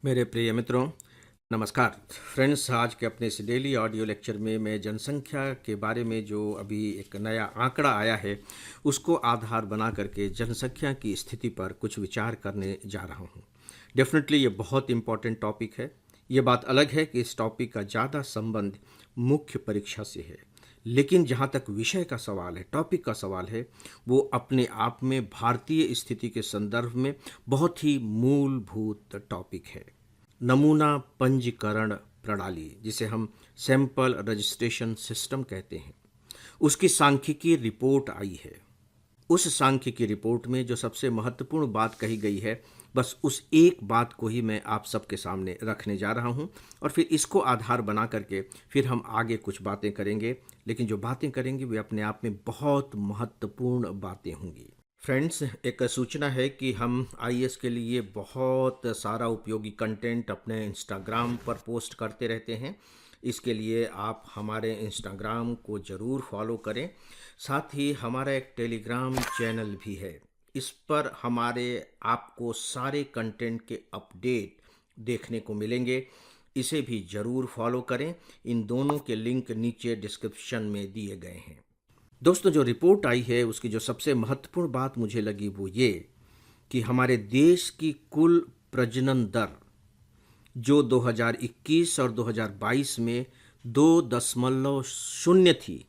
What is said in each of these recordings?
मेरे प्रिय मित्रों, नमस्कार फ्रेंड्स। आज के अपने इस डेली ऑडियो लेक्चर में मैं जनसंख्या के बारे में जो अभी एक नया आंकड़ा आया है उसको आधार बना करके जनसंख्या की स्थिति पर कुछ विचार करने जा रहा हूँ। डेफिनेटली ये बहुत इम्पॉर्टेंट टॉपिक है। ये बात अलग है कि इस टॉपिक का ज़्यादा संबंध मुख्य परीक्षा से है, लेकिन जहाँ तक विषय का सवाल है, टॉपिक का सवाल है, वो अपने आप में भारतीय स्थिति के संदर्भ में बहुत ही मूलभूत टॉपिक है। नमूना पंजीकरण प्रणाली, जिसे हम सैंपल रजिस्ट्रेशन सिस्टम कहते हैं, उसकी सांख्यिकी रिपोर्ट आई है। उस सांख्यिकी रिपोर्ट में जो सबसे महत्वपूर्ण बात कही गई है, बस उस एक बात को ही मैं आप सबके सामने रखने जा रहा हूं और फिर इसको आधार बना करके फिर हम आगे कुछ बातें करेंगे। लेकिन जो बातें करेंगे वे अपने आप में बहुत महत्वपूर्ण बातें होंगी। फ्रेंड्स, एक सूचना है कि हम आईएएस के लिए बहुत सारा उपयोगी कंटेंट अपने इंस्टाग्राम पर पोस्ट करते रहते हैं। इसके लिए आप हमारे इंस्टाग्राम को ज़रूर फॉलो करें। साथ ही हमारा एक टेलीग्राम चैनल भी है। इस पर हमारे आपको सारे कंटेंट के अपडेट देखने को मिलेंगे। इसे भी ज़रूर फॉलो करें। इन दोनों के लिंक नीचे डिस्क्रिप्शन में दिए गए हैं। दोस्तों, जो रिपोर्ट आई है उसकी जो सबसे महत्वपूर्ण बात मुझे लगी वो ये कि हमारे देश की कुल प्रजनन दर जो 2021 और 2022 में 2.0 थी,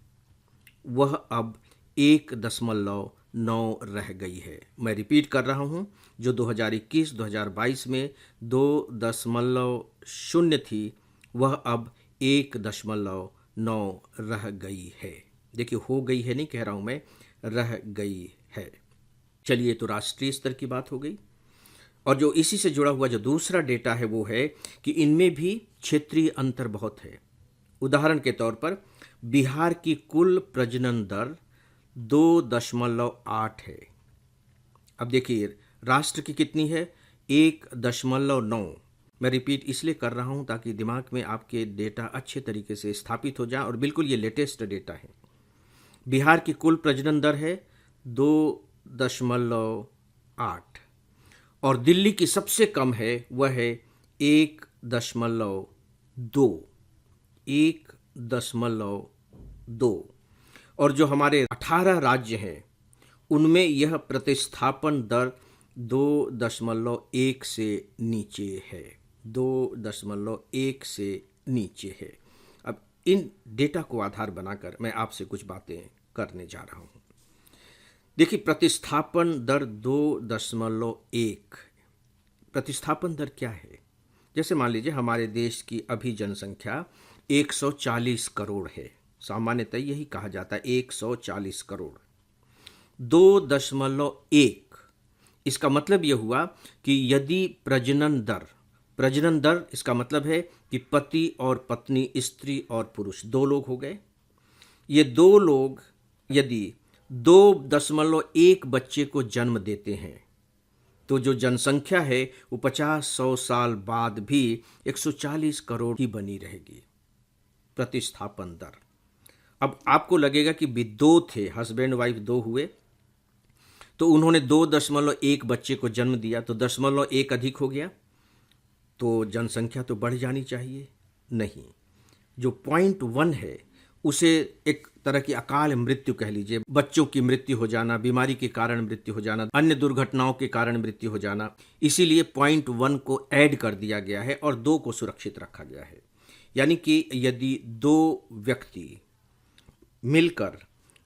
वह अब 1.9 रह गई है। मैं रिपीट कर रहा हूं, जो 2021-2022 में 2.0 थी, वह अब 1.9 रह गई है। देखिए, हो गई है नहीं कह रहा हूं मैं, रह गई है। चलिए, तो राष्ट्रीय स्तर की बात हो गई। और जो इसी से जुड़ा हुआ जो दूसरा डेटा है वो है कि इनमें भी क्षेत्रीय अंतर बहुत है। उदाहरण के तौर पर बिहार की कुल प्रजनन दर 2.8 है। अब देखिए, राष्ट्र की कितनी है? 1.9। मैं रिपीट इसलिए कर रहा हूं ताकि दिमाग में आपके डेटा अच्छे तरीके से स्थापित हो जाए, और बिल्कुल ये लेटेस्ट डेटा है। बिहार की कुल प्रजनन दर है 2.8 और दिल्ली की सबसे कम है, वह है 1.2। 1.2। और जो हमारे 18 राज्य हैं उनमें यह प्रतिस्थापन दर 2.1 से नीचे है। 2.1 से नीचे है। अब इन डेटा को आधार बनाकर मैं आपसे कुछ बातें करने जा रहा हूं। देखिए, प्रतिस्थापन दर 2.1। प्रतिस्थापन दर क्या है? जैसे मान लीजिए हमारे देश की अभी जनसंख्या 140 करोड़ है। सामान्यतः यही कहा जाता है, 140 करोड़। 2.1 इसका मतलब यह हुआ कि यदि प्रजनन दर इसका मतलब है कि पति और पत्नी, स्त्री और पुरुष, दो लोग हो गए। ये दो लोग यदि 2.1 बच्चे को जन्म देते हैं तो जो जनसंख्या है वो 50-100 साल बाद भी 140 करोड़ ही बनी रहेगी। प्रतिस्थापन दर। अब आपको लगेगा कि भी दो थे, हस्बैंड वाइफ दो हुए, तो उन्होंने 2.1 बच्चे को जन्म दिया, तो 0.1 अधिक हो गया, तो जनसंख्या तो बढ़ जानी चाहिए। नहीं, जो 0.1 है उसे एक तरह की अकाल मृत्यु कह लीजिए। बच्चों की मृत्यु हो जाना, बीमारी के कारण मृत्यु हो जाना, अन्य दुर्घटनाओं के कारण मृत्यु हो जाना, इसीलिए 0.1 को ऐड कर दिया गया है और 2 को सुरक्षित रखा गया है। यानी कि यदि दो व्यक्ति मिलकर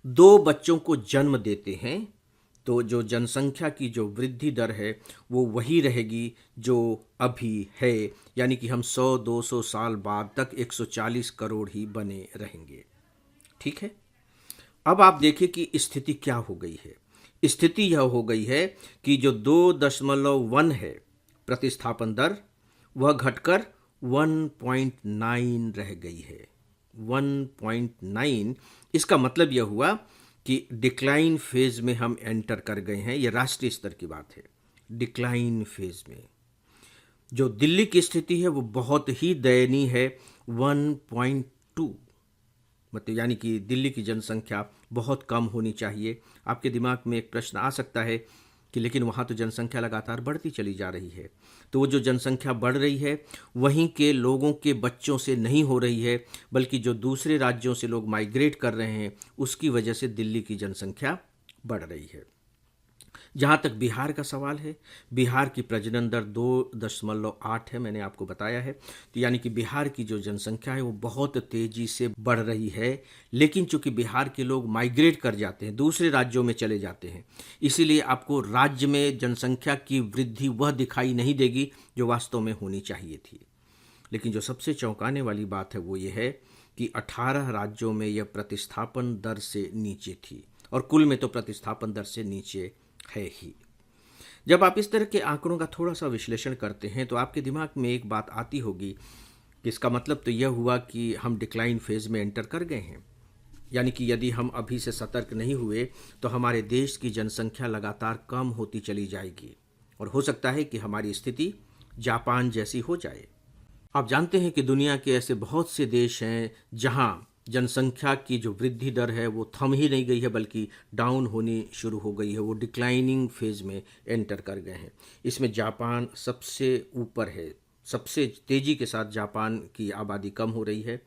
दो बच्चों को जन्म देते हैं तो जो जनसंख्या की जो वृद्धि दर है वो वही रहेगी जो अभी है। यानी कि हम 100-200 साल बाद तक 140 करोड़ ही बने रहेंगे। ठीक है। अब आप देखिए कि स्थिति क्या हो गई है। स्थिति यह हो गई है कि जो 2.1 है प्रतिस्थापन दर, वह घटकर 1.9 रह गई है। 1.9। इसका मतलब यह हुआ कि डिक्लाइन फेज में हम एंटर कर गए हैं। यह राष्ट्रीय स्तर की बात है। डिक्लाइन फेज में जो दिल्ली की स्थिति है वो बहुत ही दयनीय है। 1.2, मतलब यानी कि दिल्ली की जनसंख्या बहुत कम होनी चाहिए। आपके दिमाग में एक प्रश्न आ सकता है कि लेकिन वहाँ तो जनसंख्या लगातार बढ़ती चली जा रही है। तो वो जो जनसंख्या बढ़ रही है वहीं के लोगों के बच्चों से नहीं हो रही है, बल्कि जो दूसरे राज्यों से लोग माइग्रेट कर रहे हैं उसकी वजह से दिल्ली की जनसंख्या बढ़ रही है। जहाँ तक बिहार का सवाल है, बिहार की प्रजनन दर 2.8 है, मैंने आपको बताया है। तो यानी कि बिहार की जो जनसंख्या है वो बहुत तेज़ी से बढ़ रही है, लेकिन चूंकि बिहार के लोग माइग्रेट कर जाते हैं, दूसरे राज्यों में चले जाते हैं, इसीलिए आपको राज्य में जनसंख्या की वृद्धि वह दिखाई नहीं देगी जो वास्तव में होनी चाहिए थी। लेकिन जो सबसे चौंकाने वाली बात है वो ये है कि 18 राज्यों में यह प्रतिस्थापन दर से नीचे थी, और कुल में तो प्रतिस्थापन दर से नीचे है ही। जब आप इस तरह के आंकड़ों का थोड़ा सा विश्लेषण करते हैं तो आपके दिमाग में एक बात आती होगी कि इसका मतलब तो यह हुआ कि हम डिक्लाइन फेज में एंटर कर गए हैं। यानी कि यदि हम अभी से सतर्क नहीं हुए तो हमारे देश की जनसंख्या लगातार कम होती चली जाएगी, और हो सकता है कि हमारी स्थिति जापान जैसी हो जाए। आप जानते हैं कि दुनिया के ऐसे बहुत से देश हैं जहां जनसंख्या की जो वृद्धि दर है वो थम ही नहीं गई है, बल्कि डाउन होनी शुरू हो गई है, वो डिक्लाइनिंग फेज में एंटर कर गए हैं। इसमें जापान सबसे ऊपर है, सबसे तेज़ी के साथ जापान की आबादी कम हो रही है,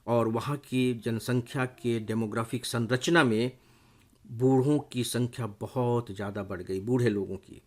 और वहाँ की जनसंख्या के डेमोग्राफिक संरचना में बूढ़ों की संख्या बहुत ज़्यादा बढ़ गई, बूढ़े लोगों की।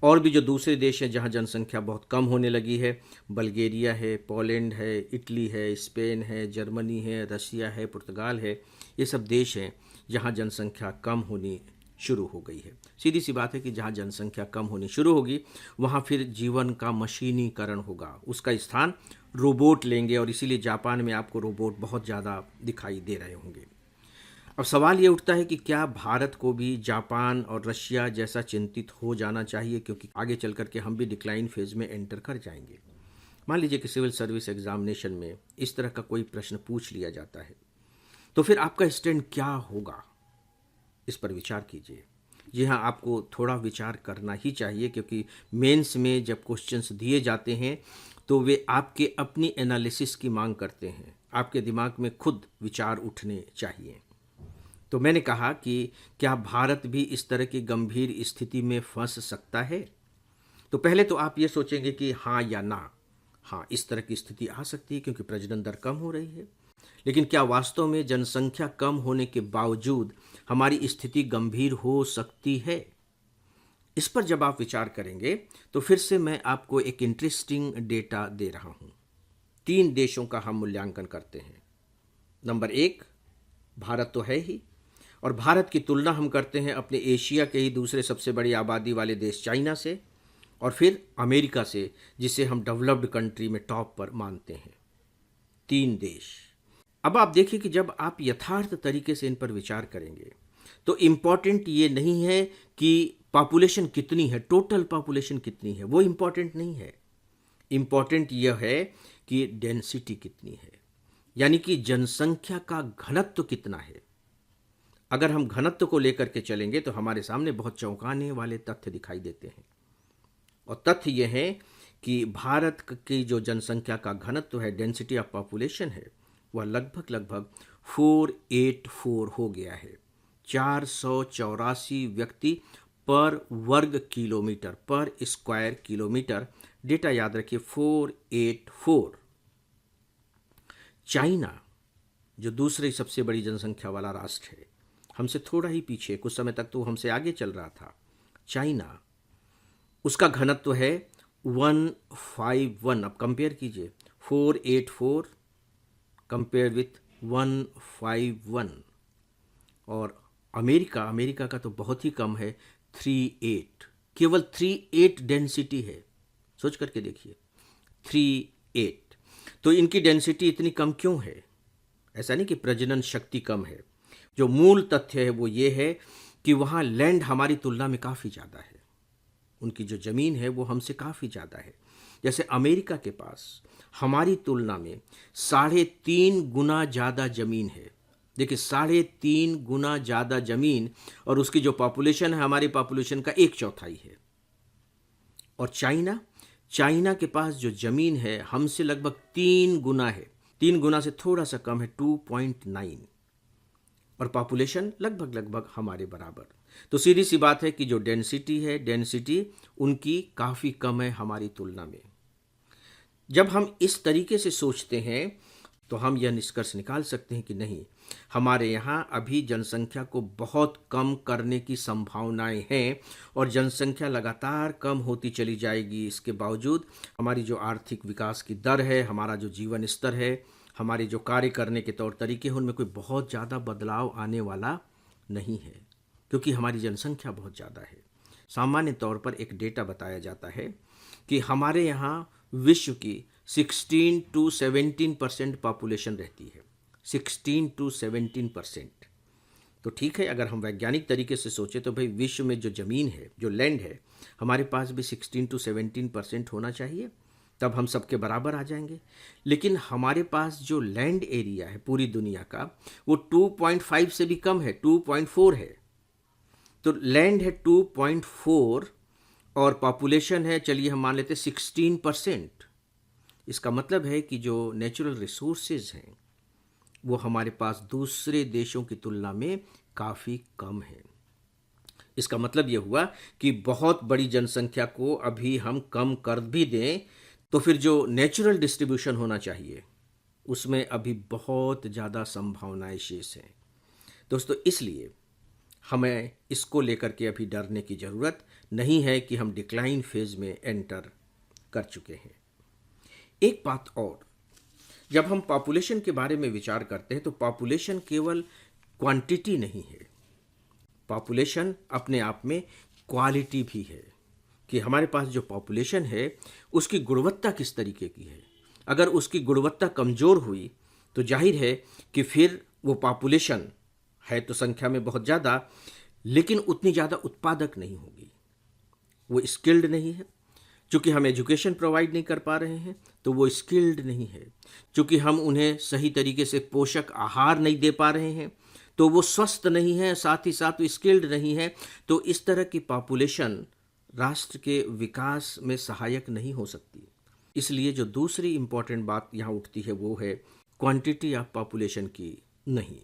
और भी जो दूसरे देश हैं जहाँ जनसंख्या बहुत कम होने लगी है, बल्गेरिया है, पोलैंड है, इटली है, स्पेन है, जर्मनी है, रशिया है, पुर्तगाल है, ये सब देश हैं जहाँ जनसंख्या कम होनी शुरू हो गई है। सीधी सी बात है कि जहाँ जनसंख्या कम होनी शुरू होगी वहाँ फिर जीवन का मशीनीकरण होगा, उसका स्थान रोबोट लेंगे, और इसीलिए जापान में आपको रोबोट बहुत ज़्यादा दिखाई दे रहे होंगे। अब सवाल ये उठता है कि क्या भारत को भी जापान और रशिया जैसा चिंतित हो जाना चाहिए, क्योंकि आगे चल कर के हम भी डिक्लाइन फेज में एंटर कर जाएंगे। मान लीजिए कि सिविल सर्विस एग्जामिनेशन में इस तरह का कोई प्रश्न पूछ लिया जाता है, तो फिर आपका स्टैंड क्या होगा, इस पर विचार कीजिए। जी हाँ, आपको थोड़ा विचार करना ही चाहिए, क्योंकि मेंस में जब क्वेश्चंस दिए जाते हैं तो वे आपके अपनी एनालिसिस की मांग करते हैं, आपके दिमाग में खुद विचार उठने चाहिए। तो मैंने कहा कि क्या भारत भी इस तरह की गंभीर स्थिति में फंस सकता है? तो पहले तो आप ये सोचेंगे कि हाँ या ना। हाँ, इस तरह की स्थिति आ सकती है क्योंकि प्रजनन दर कम हो रही है। लेकिन क्या वास्तव में जनसंख्या कम होने के बावजूद हमारी स्थिति गंभीर हो सकती है? इस पर जब आप विचार करेंगे तो फिर से मैं आपको एक इंटरेस्टिंग डेटा दे रहा हूँ। 3 देशों का हम मूल्यांकन करते हैं। नंबर 1 भारत तो है ही, और भारत की तुलना हम करते हैं अपने एशिया के ही दूसरे सबसे बड़ी आबादी वाले देश चाइना से, और फिर अमेरिका से, जिसे हम डेवलप्ड कंट्री में टॉप पर मानते हैं। 3 देश। अब आप देखिए कि जब आप यथार्थ तरीके से इन पर विचार करेंगे तो इम्पॉर्टेंट ये नहीं है कि पॉपुलेशन कितनी है, टोटल पॉपुलेशन कितनी है, वो इम्पॉर्टेंट नहीं है। इम्पॉर्टेंट यह है कि डेंसिटी कितनी है, यानी कि जनसंख्या का घनत्व कितना है। अगर हम घनत्व को लेकर के चलेंगे तो हमारे सामने बहुत चौंकाने वाले तथ्य दिखाई देते हैं, और तथ्य यह है कि भारत की जो जनसंख्या का घनत्व है, डेंसिटी ऑफ पॉपुलेशन है, वह लगभग 484 हो गया है। 484 व्यक्ति पर वर्ग किलोमीटर, पर स्क्वायर किलोमीटर। डेटा याद रखिए, 484। चाइना जो दूसरी सबसे बड़ी जनसंख्या वाला राष्ट्र है, हमसे थोड़ा ही पीछे, कुछ समय तक तो हमसे आगे चल रहा था, चाइना, उसका घनत्व है 151। अब कंपेयर कीजिए, 484 कंपेयर विथ 151। और अमेरिका का तो बहुत ही कम है, 38। केवल 38 डेंसिटी है, सोच करके देखिए, 38। तो इनकी डेंसिटी इतनी कम क्यों है? ऐसा नहीं कि प्रजनन शक्ति कम है। जो मूल तथ्य है वो ये है कि वहाँ लैंड हमारी तुलना में काफ़ी ज़्यादा है, उनकी जो ज़मीन है वो हमसे काफ़ी ज़्यादा है। जैसे अमेरिका के पास हमारी तुलना में 3.5 गुना ज़्यादा ज़मीन है। देखिए, 3.5 गुना ज़्यादा ज़मीन, और उसकी जो पॉपुलेशन है हमारी पॉपुलेशन का 1/4 है। और चाइना के पास जो ज़मीन है हमसे लगभग 3 गुना है, 3 गुना से थोड़ा सा कम है, 2.9, और पॉपुलेशन लगभग हमारे बराबर। तो सीधी सी बात है कि जो डेंसिटी उनकी काफ़ी कम है हमारी तुलना में। जब हम इस तरीके से सोचते हैं तो हम यह निष्कर्ष निकाल सकते हैं कि नहीं, हमारे यहाँ अभी जनसंख्या को बहुत कम करने की संभावनाएं हैं और जनसंख्या लगातार कम होती चली जाएगी। इसके बावजूद हमारी जो आर्थिक विकास की दर है, हमारा जो जीवन स्तर है, हमारे जो कार्य करने के तौर तरीके हैं, उनमें कोई बहुत ज़्यादा बदलाव आने वाला नहीं है, क्योंकि हमारी जनसंख्या बहुत ज़्यादा है। सामान्य तौर पर एक डेटा बताया जाता है कि हमारे यहाँ विश्व की 16 to 17% पॉपुलेशन रहती है। 16 to 17%। तो ठीक है, अगर हम वैज्ञानिक तरीके से सोचें तो भाई विश्व में जो ज़मीन है, जो लैंड है, हमारे पास भी 16 to 17% होना चाहिए, तब हम सबके बराबर आ जाएंगे। लेकिन हमारे पास जो लैंड एरिया है पूरी दुनिया का, वो 2.5 से भी कम है, 2.4 है। तो लैंड है 2.4 और पॉपुलेशन है, चलिए हम मान लेते 16%। इसका मतलब है कि जो नेचुरल रिसोर्सेज हैं वो हमारे पास दूसरे देशों की तुलना में काफ़ी कम है। इसका मतलब ये हुआ कि बहुत बड़ी जनसंख्या को अभी हम कम कर भी दें तो फिर जो नेचुरल डिस्ट्रीब्यूशन होना चाहिए उसमें अभी बहुत ज़्यादा संभावनाएं शेष हैं। दोस्तों, इसलिए हमें इसको लेकर के अभी डरने की ज़रूरत नहीं है कि हम डिक्लाइन फेज में एंटर कर चुके हैं। एक बात और, जब हम पॉपुलेशन के बारे में विचार करते हैं तो पॉपुलेशन केवल क्वांटिटी नहीं है, पॉपुलेशन अपने आप में क्वालिटी भी है कि हमारे पास जो पॉपुलेशन है उसकी गुणवत्ता किस तरीके की है। अगर उसकी गुणवत्ता कमज़ोर हुई तो जाहिर है कि फिर वो पॉपुलेशन है तो संख्या में बहुत ज़्यादा, लेकिन उतनी ज़्यादा उत्पादक नहीं होगी, वो स्किल्ड नहीं है। चूँकि हम एजुकेशन प्रोवाइड नहीं कर पा रहे हैं तो वो स्किल्ड नहीं है। चूँकि हम उन्हें सही तरीके से पोषक आहार नहीं दे पा रहे हैं तो वो स्वस्थ नहीं है, साथ ही साथ वो स्किल्ड नहीं है। तो इस तरह की पॉपुलेशन राष्ट्र के विकास में सहायक नहीं हो सकती। इसलिए जो दूसरी इम्पॉर्टेंट बात यहाँ उठती है वो है क्वांटिटी ऑफ पॉपुलेशन की नहीं।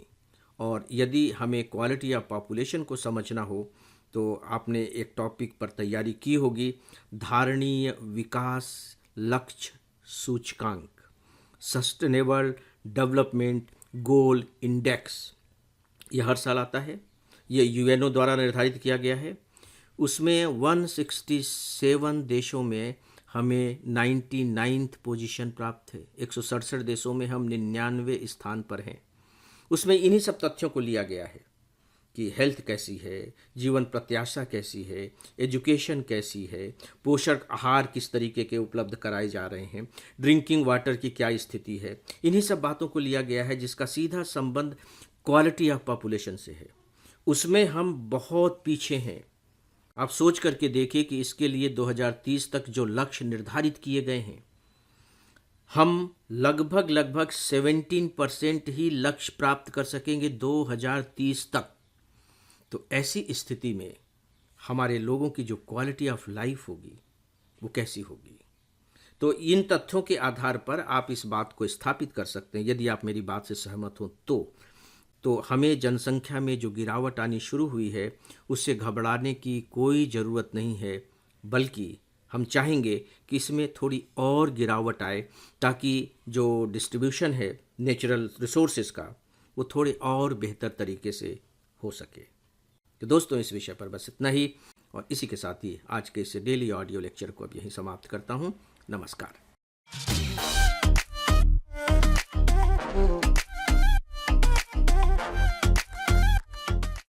और यदि हमें क्वालिटी ऑफ पॉपुलेशन को समझना हो तो आपने एक टॉपिक पर तैयारी की होगी, धारणीय विकास लक्ष्य सूचकांक, सस्टेनेबल डेवलपमेंट गोल इंडेक्स। यह हर साल आता है, ये यूएनओ द्वारा निर्धारित किया गया है। उसमें 167 देशों में हमें 99th पोजीशन प्राप्त है। 167 देशों में हम 99वें स्थान पर हैं। उसमें इन्हीं सब तथ्यों को लिया गया है कि हेल्थ कैसी है, जीवन प्रत्याशा कैसी है, एजुकेशन कैसी है, पोषक आहार किस तरीके के उपलब्ध कराए जा रहे हैं, ड्रिंकिंग वाटर की क्या स्थिति है। इन्हीं सब बातों को लिया गया है जिसका सीधा संबंध क्वालिटी ऑफ पॉपुलेशन से है। उसमें हम बहुत पीछे हैं। आप सोच करके देखिए कि इसके लिए 2030 तक जो लक्ष्य निर्धारित किए गए हैं, हम लगभग 17% ही लक्ष्य प्राप्त कर सकेंगे 2030 तक। तो ऐसी स्थिति में हमारे लोगों की जो क्वालिटी ऑफ लाइफ होगी वो कैसी होगी। तो इन तथ्यों के आधार पर आप इस बात को स्थापित कर सकते हैं, यदि आप मेरी बात से सहमत हो तो हमें जनसंख्या में जो गिरावट आनी शुरू हुई है उससे घबराने की कोई ज़रूरत नहीं है, बल्कि हम चाहेंगे कि इसमें थोड़ी और गिरावट आए ताकि जो डिस्ट्रीब्यूशन है नेचुरल रिसोर्सेज का वो थोड़े और बेहतर तरीके से हो सके। तो दोस्तों, इस विषय पर बस इतना ही, और इसी के साथ ही आज के इस डेली ऑडियो लेक्चर को अब यहीं समाप्त करता हूँ। नमस्कार।